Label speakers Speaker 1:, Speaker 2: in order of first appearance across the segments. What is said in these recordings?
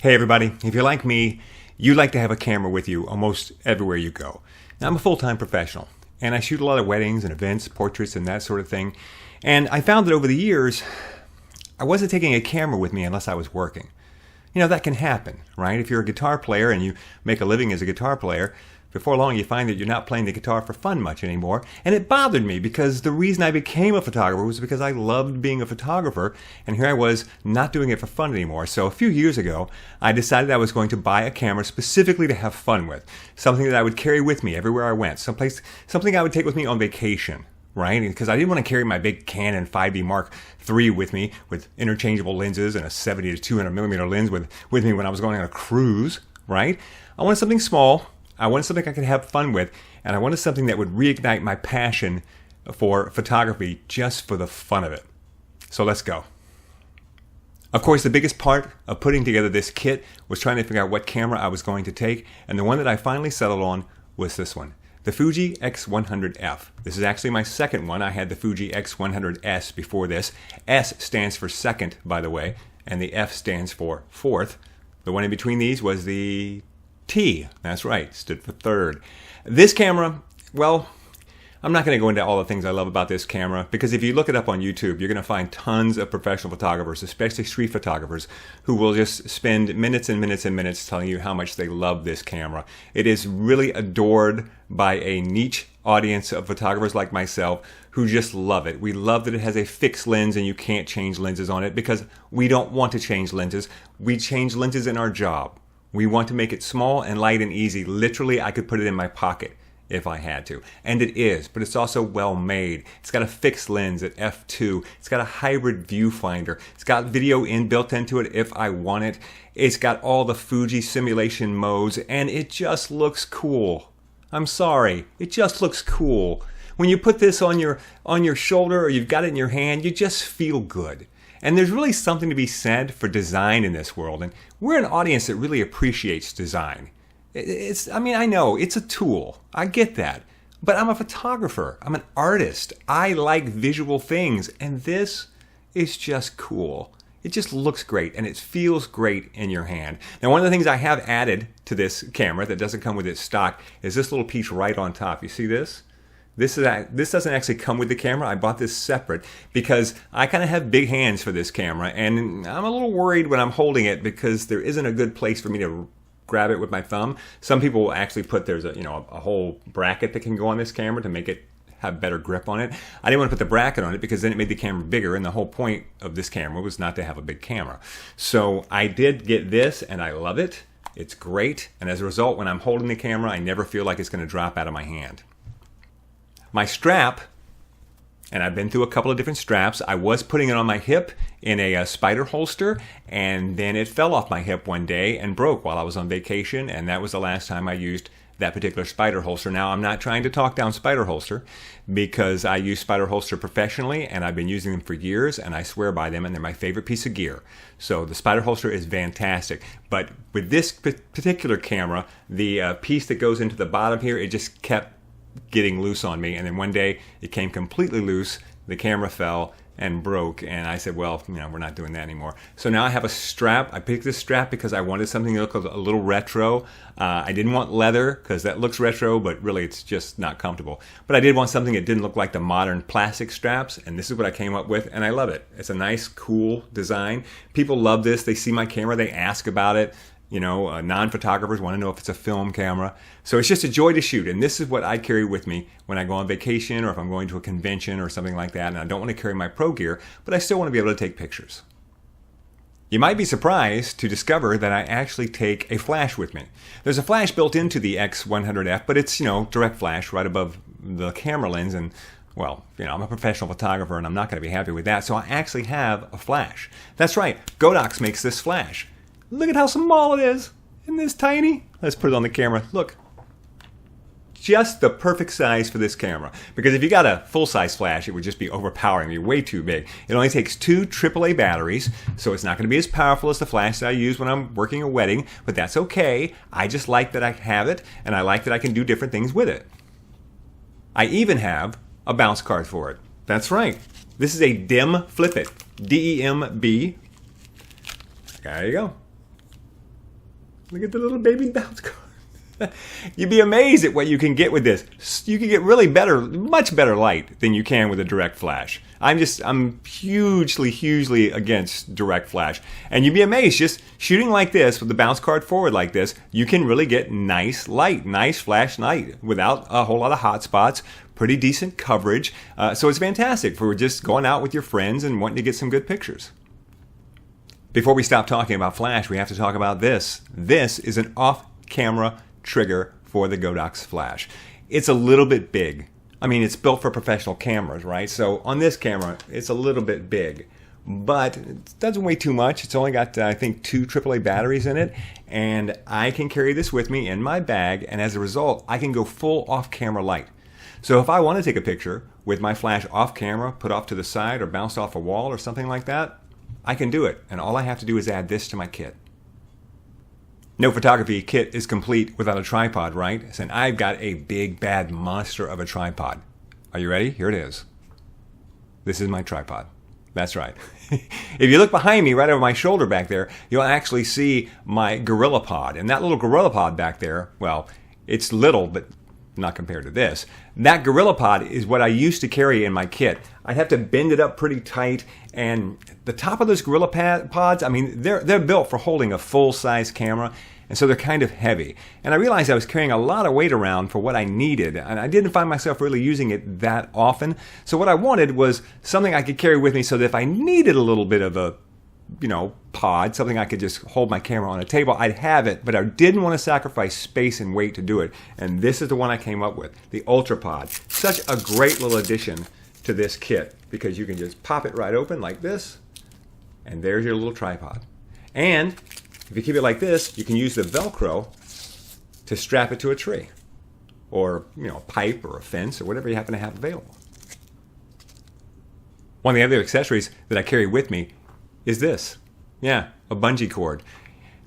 Speaker 1: Hey everybody, if you're like me, you like to have a camera with you almost everywhere you go. Now, I'm a full-time professional, and I shoot a lot of weddings and events, portraits, and that sort of thing. And I found that over the years, I wasn't taking a camera with me unless I was working. You know, that can happen, right? If you're a guitar player and you make a living as a guitar player, before long you find that you're not playing the guitar for fun much anymore. And it bothered me because the reason I became a photographer was because I loved being a photographer, and here I was not doing it for fun anymore. So a few years ago, I decided I was going to buy a camera specifically to have fun with. Something that I would carry with me everywhere I went. Something I would take with me on vacation. Right? Because I didn't want to carry my big Canon 5D Mark III with me with interchangeable lenses and a 70 to 200 millimeter lens with me when I was going on a cruise, right? I wanted something small. I wanted something I could have fun with, and I wanted something that would reignite my passion for photography just for the fun of it. So let's go. Of course, the biggest part of putting together this kit was trying to figure out what camera I was going to take, and the one that I finally settled on was this one. The Fuji x100f. This is actually my second one. I had the Fuji x100s before this. S stands for second, by the way, and the F stands for fourth. The one in between these was the T. That's right, stood for third. This camera, well, I'm not going to go into all the things I love about this camera, because if you look it up on YouTube, you're going to find tons of professional photographers, especially street photographers, who will just spend minutes and minutes and minutes telling you how much they love this camera. It is really adored by a niche audience of photographers like myself who just love it. We love that it has a fixed lens and you can't change lenses on it, because we don't want to change lenses. We change lenses in our job. We want to make it small and light and easy. Literally, I could put it in my pocket if I had to. And it is, but it's also well made. It's got a fixed lens at f2. It's got a hybrid viewfinder. It's got video built into it if I want it. It's got all the Fuji simulation modes, and it just looks cool. I'm sorry, it just looks cool. When you put this on your shoulder or you've got it in your hand, you just feel good. And there's really something to be said for design in this world, and we're an audience that really appreciates design. I know, it's a tool. I get that. But I'm a photographer. I'm an artist. I like visual things, and this is just cool. It just looks great, and it feels great in your hand. Now, one of the things I have added to this camera that doesn't come with its stock is this little piece right on top. You see this? This doesn't actually come with the camera. I bought this separate because I kind of have big hands for this camera, and I'm a little worried when I'm holding it because there isn't a good place for me to grab it with my thumb. Some people will actually put there's a whole bracket that can go on this camera to make it have better grip on it. I didn't want to put the bracket on it because then it made the camera bigger, and the whole point of this camera was not to have a big camera. So I did get this, and I love it. It's great, and as a result, when I'm holding the camera, I never feel like it's going to drop out of my hand. My strap, and I've been through a couple of different straps. I was putting it on my hip in a spider holster, and then it fell off my hip one day and broke while I was on vacation, and that was the last time I used that particular spider holster. Now, I'm not trying to talk down spider holster because I use spider holster professionally, and I've been using them for years, and I swear by them, and they're my favorite piece of gear. So the spider holster is fantastic. But with this particular camera, the piece that goes into the bottom here, it just kept getting loose on me, and then one day it came completely loose. The camera fell and broke, and I said, well, we're not doing that anymore. So now I have a strap. I picked this strap because I wanted something that looked a little retro. I didn't want leather because that looks retro, but really it's just not comfortable. But I did want something that didn't look like the modern plastic straps, and this is what I came up with, and I love it. It's a nice, cool design. People love this. They see my camera, they ask about it. Non-photographers want to know if it's a film camera. So it's just a joy to shoot. And this is what I carry with me when I go on vacation or if I'm going to a convention or something like that. And I don't want to carry my pro gear, but I still want to be able to take pictures. You might be surprised to discover that I actually take a flash with me. There's a flash built into the X100F, but it's, direct flash right above the camera lens. And well, I'm a professional photographer and I'm not going to be happy with that. So I actually have a flash. That's right. Godox makes this flash. Look at how small it is. Isn't this tiny? Let's put it on the camera. Look. Just the perfect size for this camera. Because if you got a full-size flash, it would just be overpowering. It'd be way too big. It only takes 2 AAA batteries, so it's not going to be as powerful as the flash that I use when I'm working a wedding, but that's okay. I just like that I have it, and I like that I can do different things with it. I even have a bounce card for it. That's right. This is a DEM Flip It. D-E-M-B. There you go. Look at the little baby bounce card. You'd be amazed at what you can get with this. You can get really much better light than you can with a direct flash. I'm hugely against direct flash. And you'd be amazed, just shooting like this with the bounce card forward like this, you can really get nice light, nice flash light without a whole lot of hot spots, pretty decent coverage. So it's fantastic for just going out with your friends and wanting to get some good pictures. Before we stop talking about flash, we have to talk about this. This is an off-camera trigger for the Godox flash. It's a little bit big. I mean, it's built for professional cameras, right? So on this camera, it's a little bit big, but it doesn't weigh too much. It's only got, I think, 2 AAA batteries in it, and I can carry this with me in my bag, and as a result, I can go full off-camera light. So if I want to take a picture with my flash off-camera, put off to the side, or bounced off a wall or something like that, I can do it, and all I have to do is add this to my kit. No photography kit is complete without a tripod, right? And I've got a big, bad monster of a tripod. Are you ready? Here it is. This is my tripod. That's right. If you look behind me, right over my shoulder back there, you'll actually see my Gorilla Pod. And that little Gorilla Pod back there, well, it's little, but not compared to this. That Gorilla Pod is what I used to carry in my kit. I'd have to bend it up pretty tight, and the top of those Gorilla Pods, I mean, they're built for holding a full-size camera, and so they're kind of heavy. And I realized I was carrying a lot of weight around for what I needed, and I didn't find myself really using it that often. So what I wanted was something I could carry with me so that if I needed a little bit of a pod, something I could just hold my camera on a table, I'd have it, but I didn't want to sacrifice space and weight to do it. And this is the one I came up with, the Ultra Pod. Such a great little addition to this kit because you can just pop it right open like this, and there's your little tripod. And if you keep it like this, you can use the Velcro to strap it to a tree or, a pipe or a fence or whatever you happen to have available. One of the other accessories that I carry with me is this. Yeah, a bungee cord.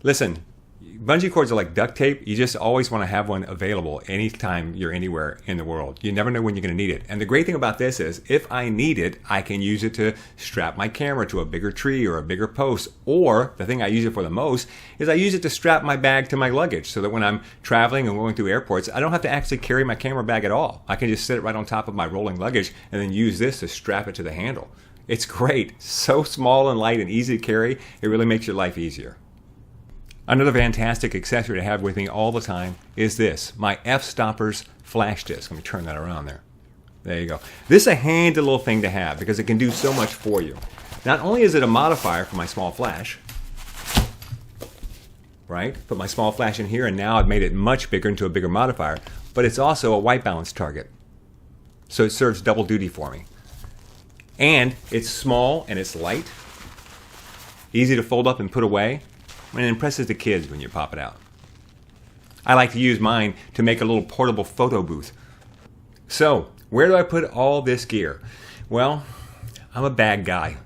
Speaker 1: Listen, bungee cords are like duct tape. You just always want to have one available anytime you're anywhere in the world. You never know when you're going to need it. And the great thing about this is if I need it, I can use it to strap my camera to a bigger tree or a bigger post. Or the thing I use it for the most is I use it to strap my bag to my luggage so that when I'm traveling and going through airports, I don't have to actually carry my camera bag at all. I can just sit it right on top of my rolling luggage and then use this to strap it to the handle. It's great. So small and light and easy to carry. It really makes your life easier. Another fantastic accessory to have with me all the time is this, my f-stoppers flash disc. Let me turn that around there. There you go. This is a handy little thing to have because it can do so much for you. Not only is it a modifier for my small flash, right? Put my small flash in here and now I've made it much bigger into a bigger modifier, but it's also a white balance target. So it serves double duty for me. And it's small and it's light, easy to fold up and put away, and it impresses the kids when you pop it out. I like to use mine to make a little portable photo booth. So, where do I put all this gear? Well, I'm a bag guy.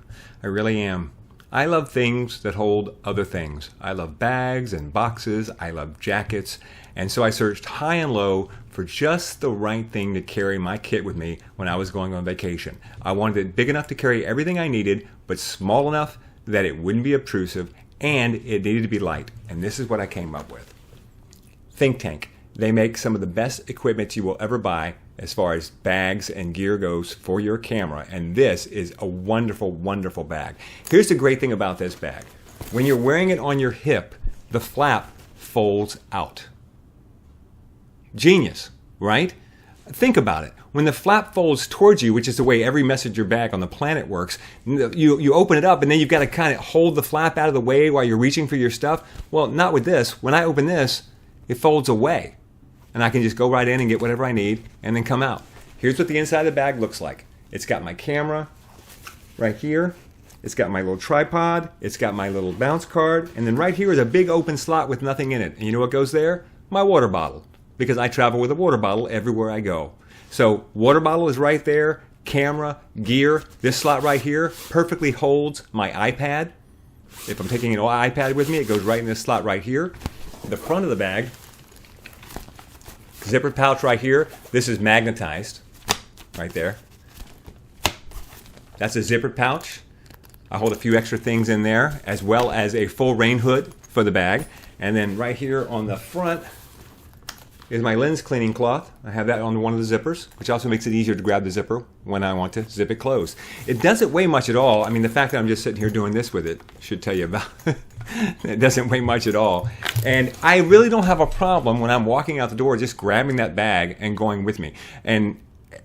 Speaker 1: I really am. I love things that hold other things. I love bags and boxes. I love jackets. And so I searched high and low for just the right thing to carry my kit with me when I was going on vacation. I wanted it big enough to carry everything I needed, but small enough that it wouldn't be obtrusive, and it needed to be light. And this is what I came up with. ThinkTank. They make some of the best equipment you will ever buy as far as bags and gear goes for your camera. And this is a wonderful, wonderful bag. Here's the great thing about this bag. When you're wearing it on your hip, the flap folds out. Genius, right? Think about it. When the flap folds towards you, which is the way every messenger bag on the planet works, you open it up and then you've got to kind of hold the flap out of the way while you're reaching for your stuff. Well, not with this. When I open this, it folds away. And I can just go right in and get whatever I need and then come out. Here's what the inside of the bag looks like. It's got my camera right here. It's got my little tripod. It's got my little bounce card. And then right here is a big open slot with nothing in it. And you know what goes there? My water bottle. Because I travel with a water bottle everywhere I go. So water bottle is right there, camera, gear. This slot right here perfectly holds my iPad. If I'm taking an iPad with me, it goes right in this slot right here. The front of the bag, zipper pouch right here. This is magnetized right there. That's a zipper pouch. I hold a few extra things in there, as well as a full rain hood for the bag. And then right here on the front is my lens cleaning cloth. I have that on one of the zippers, which also makes it easier to grab the zipper when I want to zip it closed. It doesn't weigh much at all. I mean, the fact that I'm just sitting here doing this with it should tell you about it. It doesn't weigh much at all. And I really don't have a problem when I'm walking out the door just grabbing that bag and going with me. And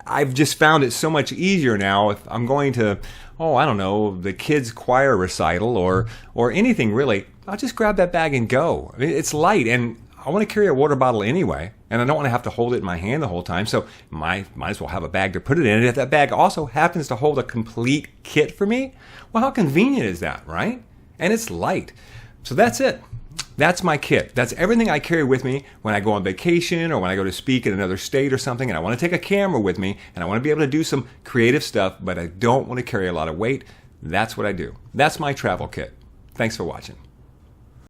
Speaker 1: I've just found it so much easier now if I'm going to, I don't know, the kids' choir recital or anything really. I'll just grab that bag and go. I mean, it's light, and I want to carry a water bottle anyway, and I don't want to have to hold it in my hand the whole time, so might as well have a bag to put it in. And if that bag also happens to hold a complete kit for me, well, how convenient is that, right? And it's light. So that's it. That's my kit. That's everything I carry with me when I go on vacation or when I go to speak in another state or something, and I want to take a camera with me, and I want to be able to do some creative stuff, but I don't want to carry a lot of weight. That's what I do. That's my travel kit. Thanks for watching.